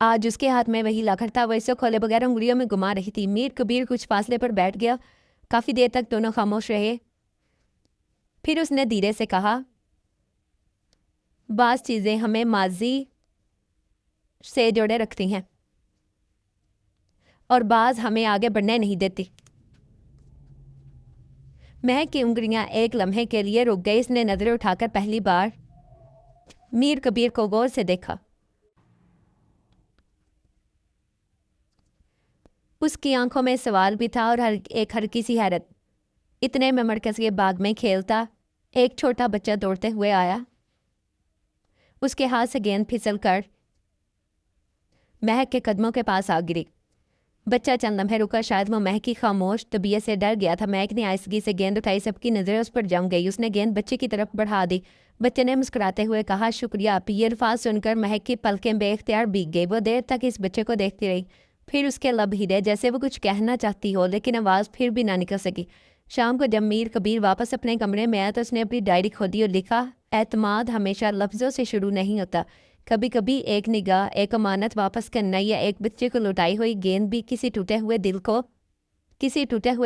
آج اس کے ہاتھ میں وہی لاکر تھا، وہ اسے کھولے بغیر انگلیوں میں گما رہی تھی۔ میر کبیر کچھ فاصلے پر بیٹھ گیا۔ کافی دیر تک دونوں خاموش رہے۔ پھر اس نے دھیرے سے کہا، بعض چیزیں ہمیں ماضی سے جوڑے رکھتی ہیں اور بعض ہمیں آگے بڑھنے نہیں دیتی۔ مہک کی انگلیاں ایک لمحے کے لیے رک گئی۔ اس نے نظریں اٹھا کر پہلی بار میر کبیر کو غور سے دیکھا۔ اس کی آنکھوں میں سوال بھی تھا اور ایک ہلکی سی حیرت۔ اتنے میں مرکز کے باغ میں کھیلتا ایک چھوٹا بچہ دوڑتے ہوئے آیا۔ اس کے ہاتھ سے گیند پھسل کر مہک کے قدموں کے پاس آ گری۔ بچہ چند لمحے رکا، شاید وہ مہک کی خاموش طبیعت سے ڈر گیا تھا۔ مہک نے آہستگی سے گیند اٹھائی، سب کی نظریں اس پر جم گئی۔ اس نے گیند بچے کی طرف بڑھا دی۔ بچے نے مسکراتے ہوئے کہا، شکریہ آپ۔ یہ الفاظ سن کر مہک کی پلکیں بے اختیار بھیگ گئی۔ وہ دیر تک اس بچے کو دیکھتی رہی، پھر اس کے لب ہلے جیسے وہ کچھ کہنا چاہتی ہو، لیکن آواز پھر بھی نہ نکل سکی۔ شام کو جب میر کبیر واپس اپنے کمرے میں آیا تو اس نے اپنی ڈائری کھولی اور لکھا، اعتماد ہمیشہ لفظوں سے شروع نہیں ہوتا، کبھی کبھی ایک نگاہ، ایک امانت واپس کرنا یا ایک بچے کو لوٹائی ہوئی گیند بھی کسی ٹوٹے ہوئے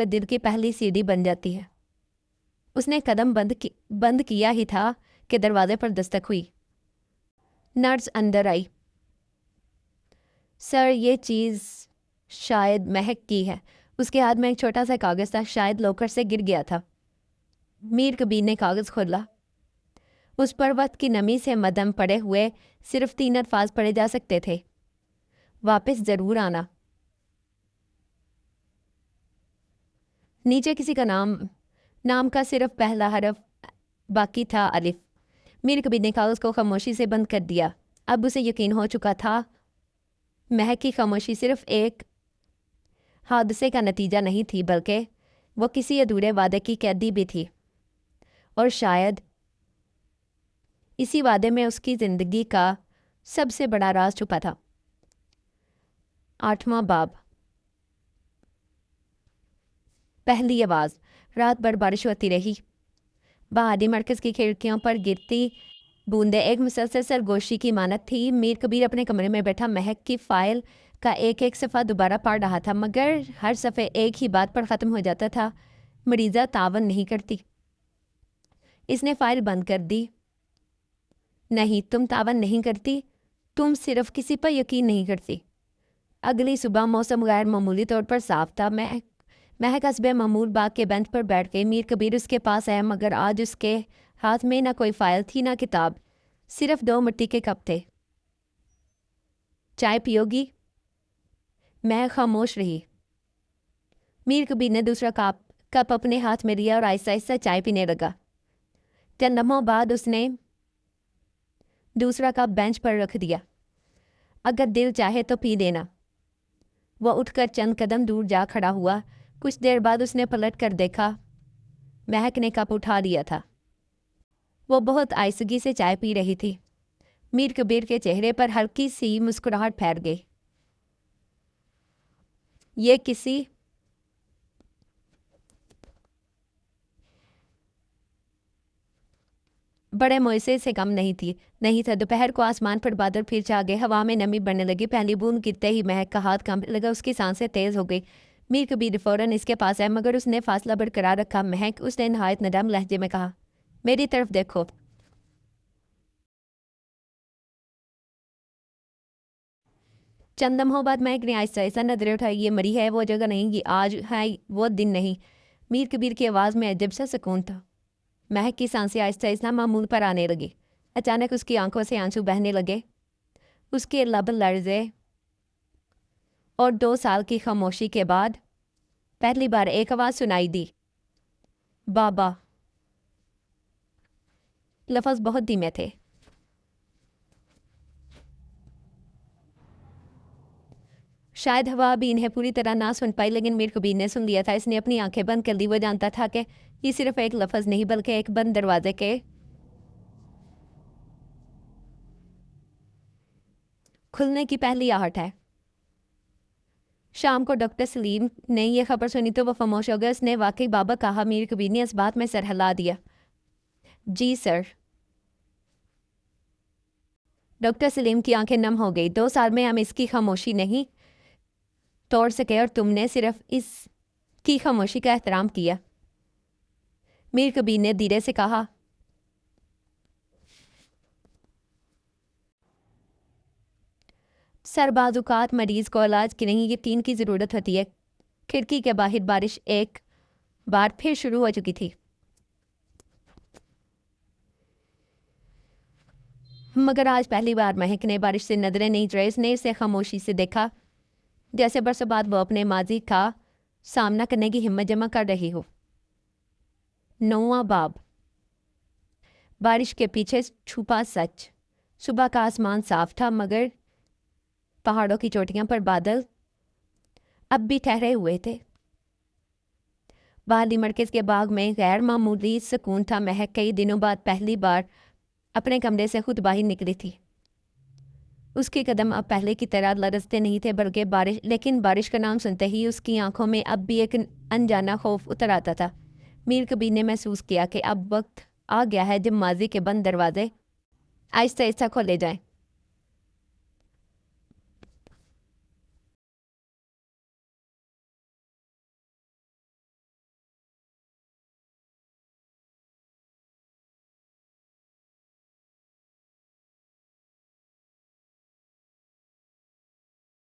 دل کی پہلی سیڑھی بن جاتی ہے۔ اس نے قدم بند کیا ہی تھا کہ دروازے پر دستک ہوئی۔ نرس اندر آئی۔ سر، یہ چیز شاید مہک کی ہے۔ اس کے ہاتھ میں ایک چھوٹا سا کاغذ تھا، شاید لوکر سے گر گیا تھا۔ میر کبیر نے کاغذ کھولا۔ اس پر وقت کی نمی سے مدھم پڑے ہوئے صرف 3 الفاظ پڑھے جا سکتے تھے، واپس ضرور آنا۔ نیچے کسی کا نام کا صرف پہلا حرف باقی تھا، الف۔ میر کبیر نے کاغذ کو خاموشی سے بند کر دیا۔ اب اسے یقین ہو چکا تھا، مہک کی خاموشی صرف ایک حادثے کا نتیجہ نہیں تھی، بلکہ وہ کسی ادھورے وعدے کی قیدی بھی تھی، اور شاید اسی وعدے میں اس کی زندگی کا سب سے بڑا راز چھپا تھا۔ 8واں باب۔ پہلی آواز۔ رات بھر بارش ہوتی رہی۔ بہادی مرکز کی کھڑکیوں پر گرتی بوندیں ایک مسلسل سرگوشی کی مانند تھی۔ میر کبیر اپنے کمرے میں بیٹھا مہک کی فائل کا ایک ایک صفحہ دوبارہ پڑھ رہا تھا، مگر ہر صفحے ایک ہی بات پر ختم ہو جاتا تھا، مریضہ تعاون نہیں کرتی۔ اس نے فائل بند کر دی۔ نہیں، تم تعاون نہیں کرتی، تم صرف کسی پر یقین نہیں کرتی۔ اگلی صبح موسم غیر معمولی طور پر صاف تھا۔ مہک حسب معمول باغ کے بینچ پر بیٹھ گئی۔ میر کبیر اس کے پاس آیا، مگر آج اس کے ہاتھ میں نہ کوئی فائل تھی نہ کتاب، صرف 2 مٹی کے کپ تھے۔ چائے پیو گی؟ میں خاموش رہی۔ میر کبیر نے دوسرا کپ اپنے ہاتھ میں لیا اور آہستہ آہستہ چائے پینے لگا۔ چند لمحوں بعد اس نے دوسرا کپ بینچ پر رکھ دیا۔ اگر دل چاہے تو پی لینا۔ وہ اٹھ کر چند قدم دور جا کھڑا ہوا۔ کچھ دیر بعد اس نے پلٹ کر دیکھا، مہک نے کپ اٹھا لیا تھا۔ وہ بہت آہستگی سے چائے پی رہی تھی۔ میر کبیر کے چہرے پر ہلکی سی مسکراہٹ پھیل گئی۔ یہ کسی بڑے معجزے سے کم نہیں تھا۔ دوپہر کو آسمان پر بادل پھر چھا گئے، ہوا میں نمی بڑھنے لگی۔ پہلی بوند گرتے ہی مہک کا ہاتھ کانپنے لگا، اس کی سانسیں تیز ہو گئی۔ میر کبیر فوراً اس کے پاس آیا، مگر اس نے فاصلہ برقرار رکھا۔ مہک، اس نے نہایت ندم لہجے میں کہا، میری طرف دیکھو۔ چند لمحوں بعد مہک نے آہستہ آہستہ نظریں اٹھائی۔ یہ مری ہے وہ جگہ نہیں، یہ آج ہے وہ دن نہیں۔ میر کبیر کی آواز میں عجب سا سکون تھا۔ مہک کی سانسیں آہستہ آہستہ معمول پر آنے لگی۔ اچانک اس کی آنکھوں سے آنسو بہنے لگے۔ اس کے لب لرزے اور 2 سال کی خاموشی کے بعد پہلی بار ایک آواز سنائی دی، بابا۔ لفظ بہت دھیمے تھے۔ شاید ہوا بھی انہیں پوری طرح نہ سن پائی، لیکن میر کبیر نے سن لیا تھا۔ اس نے اپنی آنکھیں بند کر لی۔ وہ جانتا تھا کہ یہ صرف ایک لفظ نہیں، بلکہ ایک بند دروازے کے کھلنے کی پہلی آہٹ ہے۔ شام کو ڈاکٹر سلیم نے یہ خبر سنی تو وہ خاموش ہو گیا۔ اس نے واقعی بابا کہا؟ میر کبیر نے اس بات میں سر ہلا دیا۔ جی سر۔ ڈاکٹر سلیم کی آنکھیں نم ہو گئی. 2 سال میں ہم اس کی خاموشی نہیں توڑ سکے اور تم نے صرف اس کی خاموشی کا احترام کیا. میر کبیر نے دھیرے سے کہا. سر بعض اوقات مریض کو علاج کی نہیں یقین کی ضرورت ہوتی ہے. کھڑکی کے باہر بارش ایک بار پھر شروع ہو چکی تھی، مگر آج پہلی بار مہک نے بارش سے نظریں نہیں چڑھائی. اس نے اسے خاموشی سے دیکھا جیسے برسوں بعد وہ اپنے ماضی کا سامنا کرنے کی ہمت جمع کر رہی ہو. 9واں باب. بارش کے پیچھے چھپا سچ. صبح کا آسمان صاف تھا مگر پہاڑوں کی چوٹیاں پر بادل اب بھی ٹھہرے ہوئے تھے. باہرلی مرکز کے باغ میں غیر معمولی سکون تھا. مہک کئی دنوں بعد پہلی بار اپنے کمرے سے خود باہر نکلی تھی. اس کے قدم اب پہلے کی طرح لرزتے نہیں تھے بلکہ لیکن بارش کا نام سنتے ہی اس کی آنکھوں میں اب بھی ایک انجانا خوف اتر آتا تھا. میر کبیر نے محسوس کیا کہ اب وقت آ گیا ہے جب ماضی کے بند دروازے آہستہ آہستہ کھولے جائیں.